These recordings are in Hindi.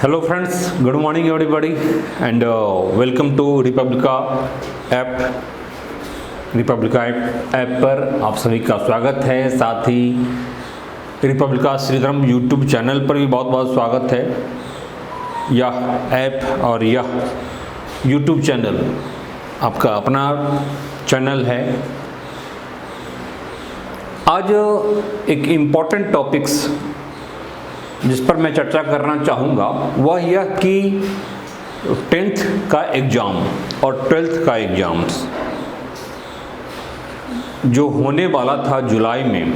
Hello friends, good morning everybody and welcome to Republica app. Republica app पर आप सभी का स्वागत है। साथ ही रिपब्लिका श्रीधरम यूट्यूब चैनल पर भी बहुत बहुत स्वागत है। यह ऐप और यह यूट्यूब चैनल आपका अपना चैनल है। आज एक इम्पॉर्टेंट टॉपिक्स जिस पर मैं चर्चा करना चाहूँगा वह यह कि 10th का एग्ज़ाम और 12th का एग्ज़ाम्स जो होने वाला था जुलाई में,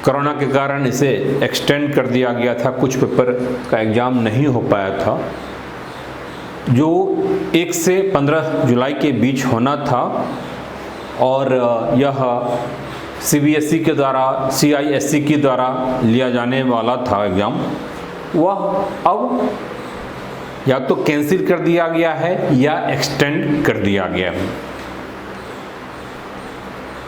कोरोना के कारण इसे एक्सटेंड कर दिया गया था। कुछ पेपर का एग्ज़ाम नहीं हो पाया था जो 1 से 15 जुलाई के बीच होना था और यह CBSE के द्वारा CISE के द्वारा लिया जाने वाला था एग्ज़ाम, वह अब या तो कैंसिल कर दिया गया है या एक्सटेंड कर दिया गया है।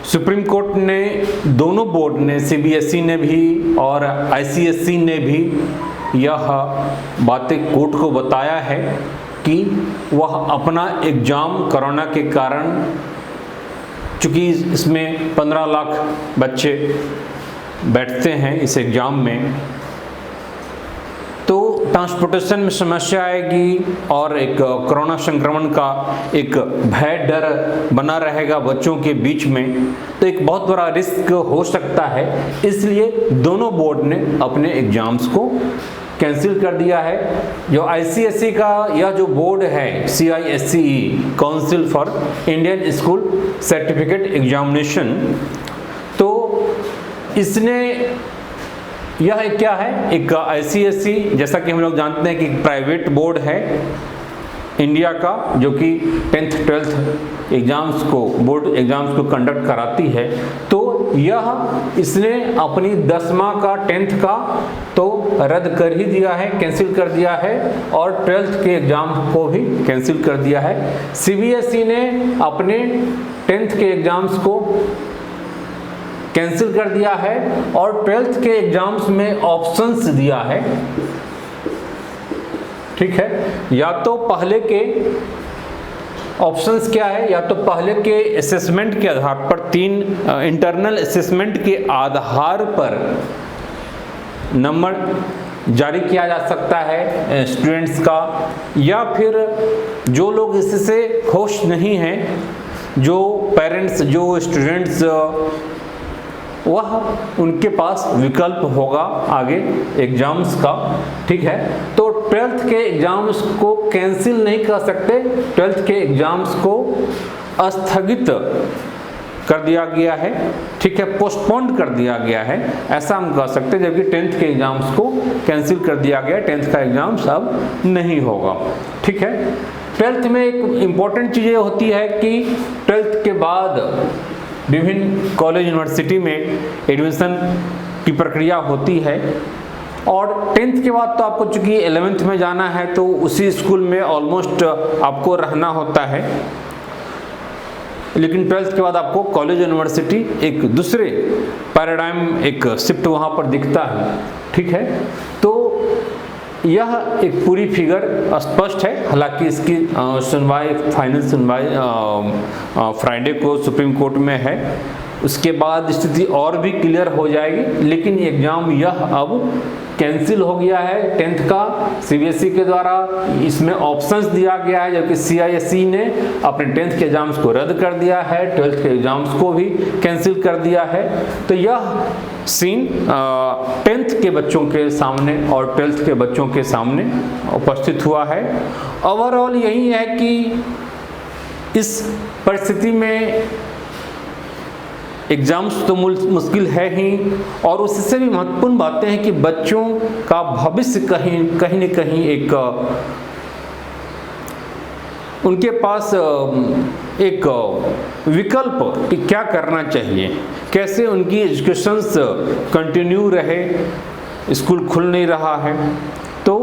सुप्रीम कोर्ट ने, दोनों बोर्ड ने, CBSE ने भी और ICSE ने भी यह बातें कोर्ट को बताया है कि वह अपना एग्ज़ाम कोरोना के कारण, चूँकि इसमें 15 लाख बच्चे बैठते हैं इस एग्ज़ाम में, तो ट्रांसपोर्टेशन में समस्या आएगी और एक कोरोना संक्रमण का एक भय डर बना रहेगा बच्चों के बीच में, तो एक बहुत बड़ा रिस्क हो सकता है। इसलिए दोनों बोर्ड ने अपने एग्ज़ाम्स को कैंसिल कर दिया है। जो ICSE का यह जो बोर्ड है CISE, council for Indian school certificate examination, तो इसने यह क्या है, एक ICSE जैसा कि हम लोग जानते हैं कि प्राइवेट बोर्ड है इंडिया का जो कि 10th 12th एग्ज़ाम्स को, बोर्ड एग्ज़ाम्स को कंडक्ट कराती है। तो यह इसने अपनी 10वां का 10th का तो रद्द कर ही दिया है, कैंसिल कर दिया है, और 12th के एग्ज़ाम को भी कैंसिल कर दिया है। CBSE ने अपने 10th के एग्ज़ाम्स को कैंसिल कर दिया है और 12th के एग्ज़ाम्स में ऑप्शंस दिया है। ठीक है, या तो पहले के ऑप्शंस क्या है, या तो पहले के असेसमेंट के आधार पर 3 इंटरनल असेसमेंट के आधार पर नंबर जारी किया जा सकता है स्टूडेंट्स का, या फिर जो लोग इससे खुश नहीं हैं, जो पेरेंट्स, जो स्टूडेंट्स, वह उनके पास विकल्प होगा आगे एग्ज़ाम्स का। ठीक है, तो 12th के एग्ज़ाम्स को कैंसिल नहीं कर सकते, 12th के एग्ज़ाम्स को स्थगित कर दिया गया है। ठीक है, पोस्टपोन्ड कर दिया गया है, ऐसा हम कह सकते हैं। जबकि 10th के एग्ज़ाम्स को कैंसिल कर दिया गया, 10th का एग्ज़ाम्स अब नहीं होगा। ठीक है, 12th में एक इम्पॉर्टेंट चीज़ ये होती है कि 12th के बाद विभिन्न कॉलेज यूनिवर्सिटी में एडमिशन की प्रक्रिया होती है, और 10th के बाद तो आपको चूँकि 11th में जाना है तो उसी स्कूल में ऑलमोस्ट आपको रहना होता है, लेकिन 12th के बाद आपको कॉलेज यूनिवर्सिटी एक दूसरे पैराडाइम, एक शिफ्ट वहाँ पर दिखता है। ठीक है, तो यह एक पूरी फिगर स्पष्ट है। हालांकि इसकी सुनवाई, फाइनल सुनवाई फ्राइडे को सुप्रीम कोर्ट में है, उसके बाद स्थिति और भी क्लियर हो जाएगी। लेकिन एग्ज़ाम यह अब कैंसिल हो गया है 10th का CBSE के द्वारा, इसमें ऑप्शंस दिया गया है, जबकि CISE ने अपने 10th के एग्ज़ाम्स को रद्द कर दिया है, 12th के एग्ज़ाम्स को भी कैंसिल कर दिया है। तो यह सीन 10th के बच्चों के सामने और 12th के बच्चों के सामने उपस्थित हुआ है। ओवरऑल यही है कि इस परिस्थिति में एग्ज़ाम्स तो मुश्किल है ही, और उससे भी महत्वपूर्ण बातें हैं कि बच्चों का भविष्य कहीं न कहीं एक उनके पास एक विकल्प कि क्या करना चाहिए, कैसे उनकी एजुकेशंस कंटिन्यू रहे, स्कूल खुल नहीं रहा है। तो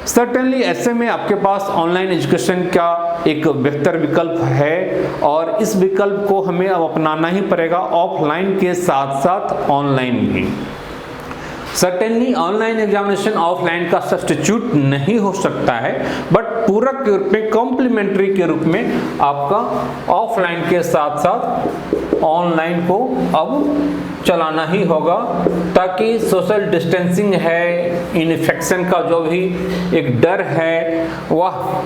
सर्टेनली ऐसे में आपके पास ऑनलाइन एजुकेशन का एक बेहतर विकल्प है, और इस विकल्प को हमें अब अपनाना ही पड़ेगा, ऑफलाइन के साथ साथ ऑनलाइन भी। सर्टेनली ऑनलाइन एग्जामिनेशन ऑफलाइन का सब्स्टिट्यूट नहीं हो सकता है, बट पूरक के रूप में, कॉम्प्लीमेंट्री के रूप में आपका ऑफलाइन के साथ साथ ऑनलाइन को अब चलाना ही होगा, ताकि सोशल डिस्टेंसिंग है, इन्फेक्शन का जो भी एक डर है वह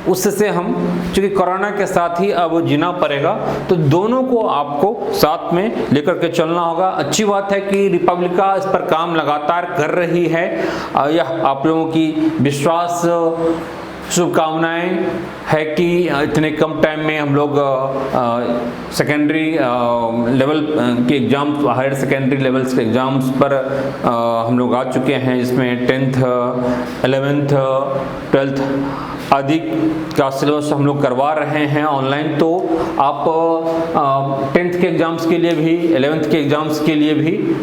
उससे हम, चूँकि कोरोना के साथ ही अब जीना पड़ेगा, तो दोनों को आपको साथ में लेकर के चलना होगा। अच्छी बात है कि रिपब्लिका इस पर काम लगातार कर रही है। यह आप लोगों की विश्वास, शुभकामनाएं है कि इतने कम टाइम में हम लोग सेकेंडरी लेवल के एग्ज़ाम्स, हायर सेकेंडरी लेवल्स के एग्ज़ाम्स पर हम लोग आ चुके हैं, जिसमें 10th, 11th, 12th आदि का सिलेबस हम लोग करवा रहे हैं ऑनलाइन। तो आप 10th के एग्ज़ाम्स के लिए भी, 11th के एग्ज़ाम्स के लिए भी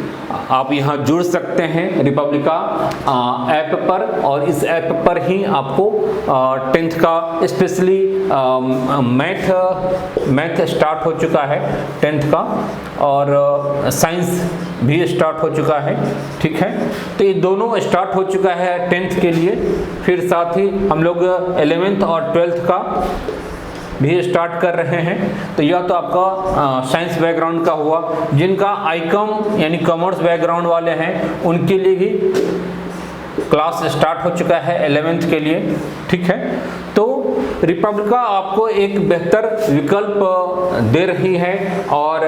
आप यहाँ जुड़ सकते हैं रिपब्लिका ऐप पर, और इस ऐप पर ही आपको 10th का स्पेशली मैथ स्टार्ट हो चुका है 10th का, और साइंस भी स्टार्ट हो चुका है। ठीक है, तो ये दोनों स्टार्ट हो चुका है 10th के लिए। फिर साथ ही हम लोग 11th और 12th का भी स्टार्ट कर रहे हैं। तो यह तो आपका साइंस बैकग्राउंड का हुआ। जिनका आईकॉम यानी कॉमर्स बैकग्राउंड वाले हैं, उनके लिए भी क्लास स्टार्ट हो चुका है 11th के लिए। ठीक है, तो रिपब्लिका आपको एक बेहतर विकल्प दे रही है, और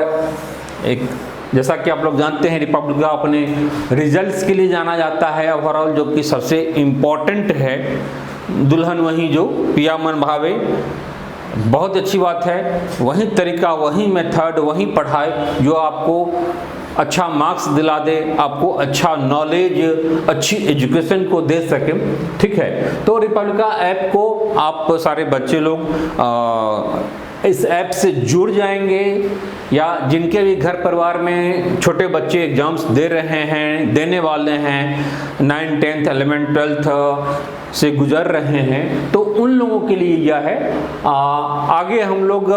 एक, जैसा कि आप लोग जानते हैं, रिपब्लिका अपने रिजल्ट्स के लिए जाना जाता है ओवरऑल, जो कि सबसे इम्पोर्टेंट है। दुल्हन वही जो पिया मन भावे, बहुत अच्छी बात है। वही तरीका, वही मेथड, वही पढ़ाई जो आपको अच्छा मार्क्स दिला दे, आपको अच्छा नॉलेज, अच्छी एजुकेशन को दे सके। ठीक है, तो रिपब्लिका ऐप को आप सारे बच्चे लोग इस ऐप से जुड़ जाएंगे, या जिनके भी घर परिवार में छोटे बच्चे एग्जाम्स दे रहे हैं, देने वाले हैं, 9th, 10th, 11th, 12th से गुजर रहे हैं, तो उन लोगों के लिए यह है। आगे हम लोग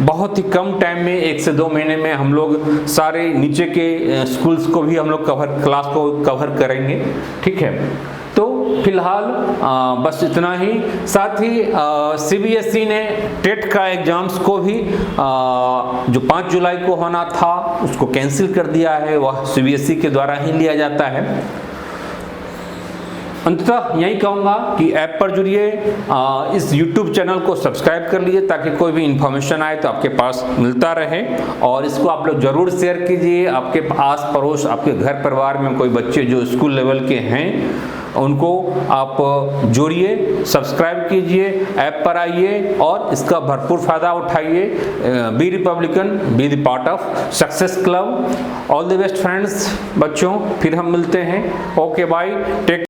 बहुत ही कम टाइम में, 1 से 2 महीने में हम लोग सारे नीचे के स्कूल्स को भी हम लोग क्लास को कवर करेंगे। ठीक है, तो फिलहाल बस इतना ही। साथ ही CBSE ने टेट का एग्जाम्स को भी जो 5 जुलाई को होना था उसको कैंसिल कर दिया है, वह CBSE के द्वारा ही लिया जाता है। अंततः यही कहूँगा कि ऐप पर जुड़िए, इस YouTube चैनल को सब्सक्राइब कर लीजिए, ताकि कोई भी इंफॉर्मेशन आए तो आपके पास मिलता रहे, और इसको आप लोग ज़रूर शेयर कीजिए। आपके आस पड़ोस, आपके घर परिवार में कोई बच्चे जो स्कूल लेवल के हैं, उनको आप जोड़िए, सब्सक्राइब कीजिए, ऐप पर आइए और इसका भरपूर फ़ायदा उठाइए। Be Republican, be the part of success club. All the best friends, बच्चों, फिर हम मिलते हैं। Okay, bye, take